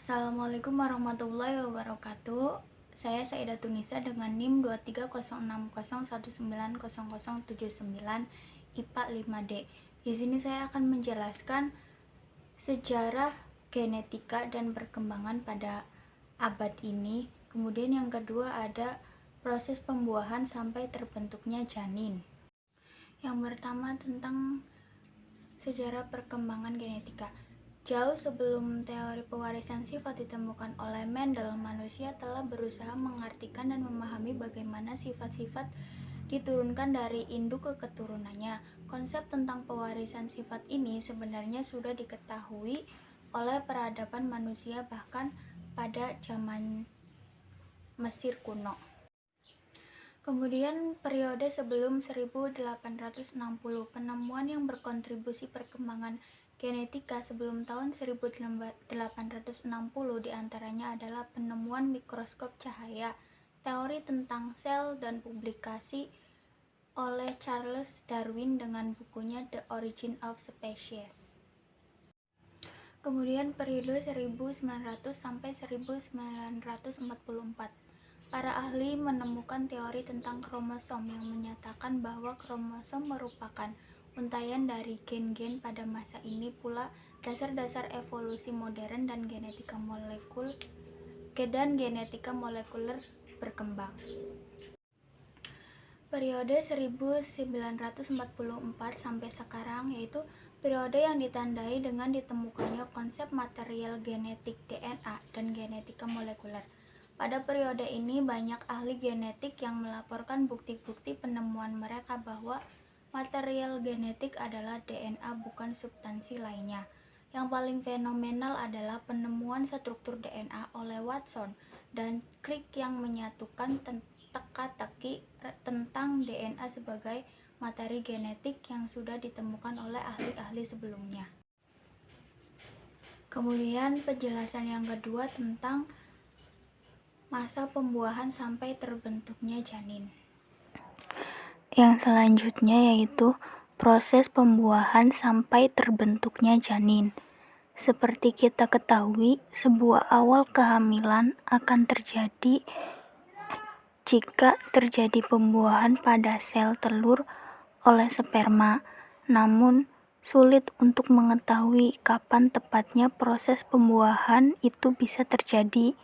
Assalamualaikum warahmatullahi wabarakatuh. Saya Saidah Tunisa dengan NIM 230601900079 IPA 5D. Di sini saya akan menjelaskan sejarah genetika dan perkembangan pada abad ini. Kemudian yang kedua ada proses pembuahan sampai terbentuknya janin. Yang pertama tentang sejarah perkembangan genetika. Jauh sebelum teori pewarisan sifat ditemukan oleh Mendel, manusia telah berusaha mengartikan dan memahami bagaimana sifat-sifat diturunkan dari induk ke keturunannya. Konsep tentang pewarisan sifat ini sebenarnya sudah diketahui oleh peradaban manusia bahkan pada zaman Mesir kuno. Kemudian periode sebelum 1860, penemuan yang berkontribusi perkembangan genetika sebelum tahun 1860 diantaranya adalah penemuan mikroskop cahaya, teori tentang sel, dan publikasi oleh Charles Darwin dengan bukunya The Origin of Species. Kemudian periode 1900 sampai 1944. Para ahli menemukan teori tentang kromosom yang menyatakan bahwa kromosom merupakan untaian dari gen-gen. Pada masa ini pula dasar-dasar evolusi modern dan genetika molekuler berkembang. Periode 1944 sampai sekarang yaitu periode yang ditandai dengan ditemukannya konsep material genetik DNA dan genetika molekuler. Pada periode ini banyak ahli genetik yang melaporkan bukti-bukti penemuan mereka bahwa material genetik adalah DNA bukan substansi lainnya. Yang paling fenomenal adalah penemuan struktur DNA oleh Watson dan Crick yang menyatukan teka-teki tentang DNA sebagai materi genetik yang sudah ditemukan oleh ahli-ahli sebelumnya. Kemudian penjelasan yang kedua tentang masa pembuahan sampai terbentuknya janin. Yang selanjutnya yaitu proses pembuahan sampai terbentuknya janin. Seperti kita ketahui, sebuah awal kehamilan akan terjadi jika terjadi pembuahan pada sel telur oleh sperma. Namun, sulit untuk mengetahui kapan tepatnya proses pembuahan itu bisa terjadi.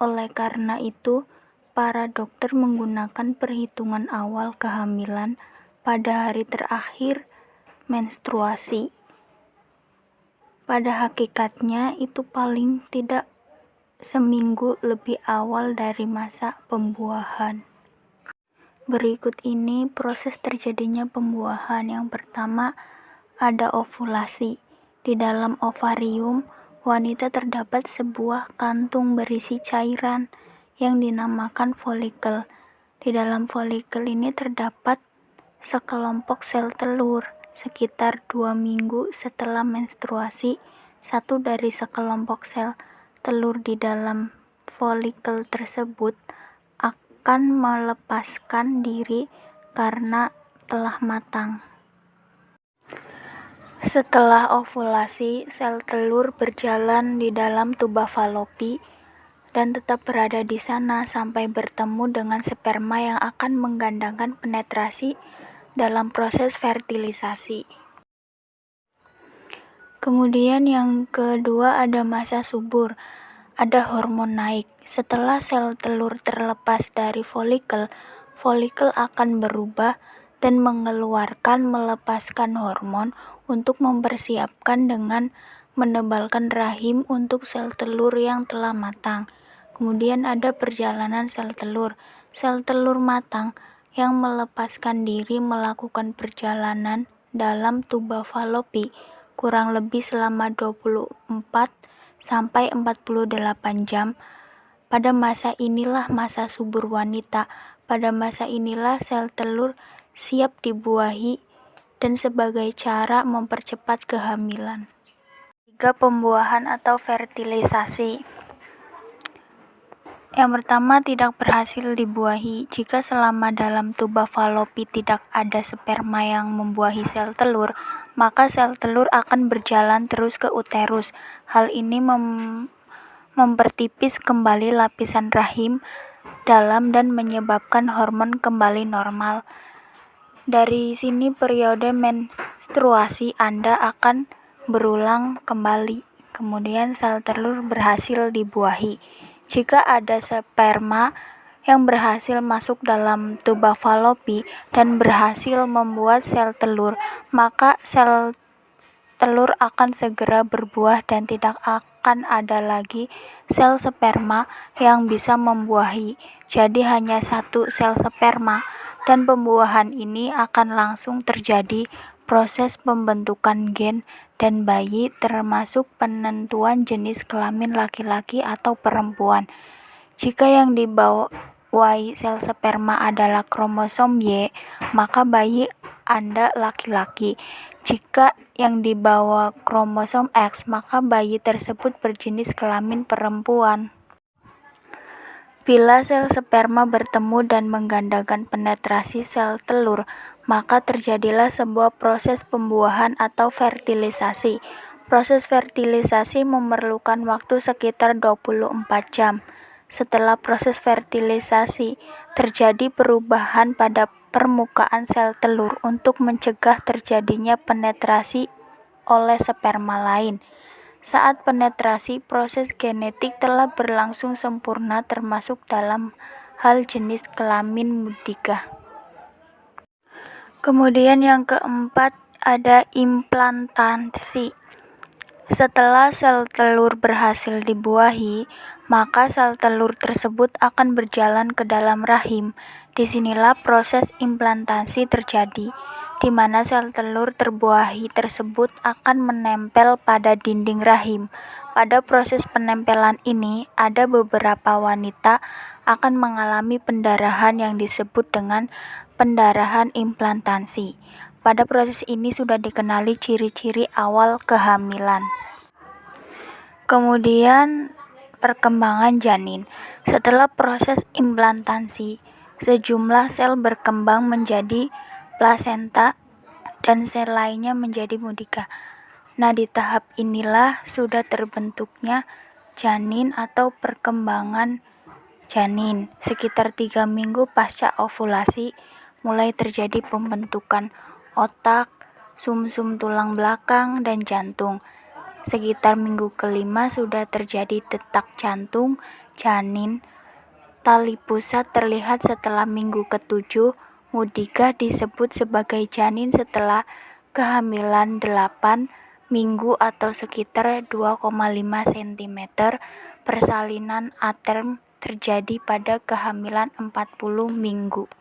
Oleh karena itu, para dokter menggunakan perhitungan awal kehamilan pada hari terakhir menstruasi. Pada hakikatnya itu paling tidak seminggu lebih awal dari masa pembuahan. Berikut ini proses terjadinya pembuahan. Yang pertama ada ovulasi. Di dalam ovarium wanita terdapat sebuah kantung berisi cairan yang dinamakan folikel. Di dalam folikel ini terdapat sekelompok sel telur. Sekitar 2 minggu setelah menstruasi, satu dari sekelompok sel telur di dalam folikel tersebut akan melepaskan diri karena telah matang. Setelah ovulasi, sel telur berjalan di dalam tuba Fallopi dan tetap berada di sana sampai bertemu dengan sperma yang akan menggandakan penetrasi dalam proses fertilisasi. Kemudian yang kedua ada masa subur, ada hormon naik. Setelah sel telur terlepas dari folikel akan berubah dan melepaskan hormon untuk mempersiapkan dengan menebalkan rahim untuk sel telur yang telah matang. Kemudian ada perjalanan sel telur. Sel telur matang yang melepaskan diri melakukan perjalanan dalam tuba Fallopi kurang lebih selama 24 sampai 48 jam. Pada masa inilah masa subur wanita. Pada masa inilah sel telur siap dibuahi dan sebagai cara mempercepat kehamilan. 3. Pembuahan atau fertilisasi. Yang pertama, tidak berhasil dibuahi. Jika selama dalam tuba Fallopi tidak ada sperma yang membuahi sel telur, maka sel telur akan berjalan terus ke uterus. Hal ini mempertipis kembali lapisan rahim dalam dan menyebabkan hormon kembali normal. Dari sini periode menstruasi Anda akan berulang kembali. Kemudian sel telur berhasil dibuahi. Jika ada sperma yang berhasil masuk dalam tuba Fallopi dan berhasil membuat sel telur, maka sel telur akan segera berbuah dan tidak akan ada lagi sel sperma yang bisa membuahi. Jadi hanya satu sel sperma, dan pembuahan ini akan langsung terjadi proses pembentukan gen dan bayi, termasuk penentuan jenis kelamin laki-laki atau perempuan. Jika yang dibawahi sel sperma adalah kromosom Y, maka bayi Anda laki-laki. Jika yang dibawa kromosom X, maka bayi tersebut berjenis kelamin perempuan. Bila sel sperma bertemu dan menggandakan penetrasi sel telur, maka terjadilah sebuah proses pembuahan atau fertilisasi. Proses fertilisasi memerlukan waktu sekitar 24 jam. Setelah proses fertilisasi, terjadi perubahan pada permukaan sel telur untuk mencegah terjadinya penetrasi oleh sperma lain. Saat penetrasi, proses genetik telah berlangsung sempurna termasuk dalam hal jenis kelamin mudikah. Kemudian yang keempat ada implantasi. Setelah sel telur berhasil dibuahi, maka sel telur tersebut akan berjalan ke dalam rahim. Disinilah proses implantasi terjadi, di mana sel telur terbuahi tersebut akan menempel pada dinding rahim. Pada proses penempelan ini, ada beberapa wanita akan mengalami pendarahan yang disebut dengan pendarahan implantasi. Pada proses ini sudah dikenali ciri-ciri awal kehamilan. Kemudian perkembangan janin. Setelah proses implantasi, sejumlah sel berkembang menjadi plasenta dan sel lainnya menjadi mudika. Nah, di tahap inilah sudah terbentuknya janin atau perkembangan janin. Sekitar 3 minggu pasca ovulasi, mulai terjadi pembentukan otak, sumsum tulang belakang, dan jantung. Sekitar minggu kelima sudah terjadi detak jantung janin. Tali pusat terlihat setelah minggu ke-7. Mudika disebut sebagai janin setelah kehamilan 8 minggu atau sekitar 2,5 cm. Persalinan aterm terjadi pada kehamilan 40 minggu.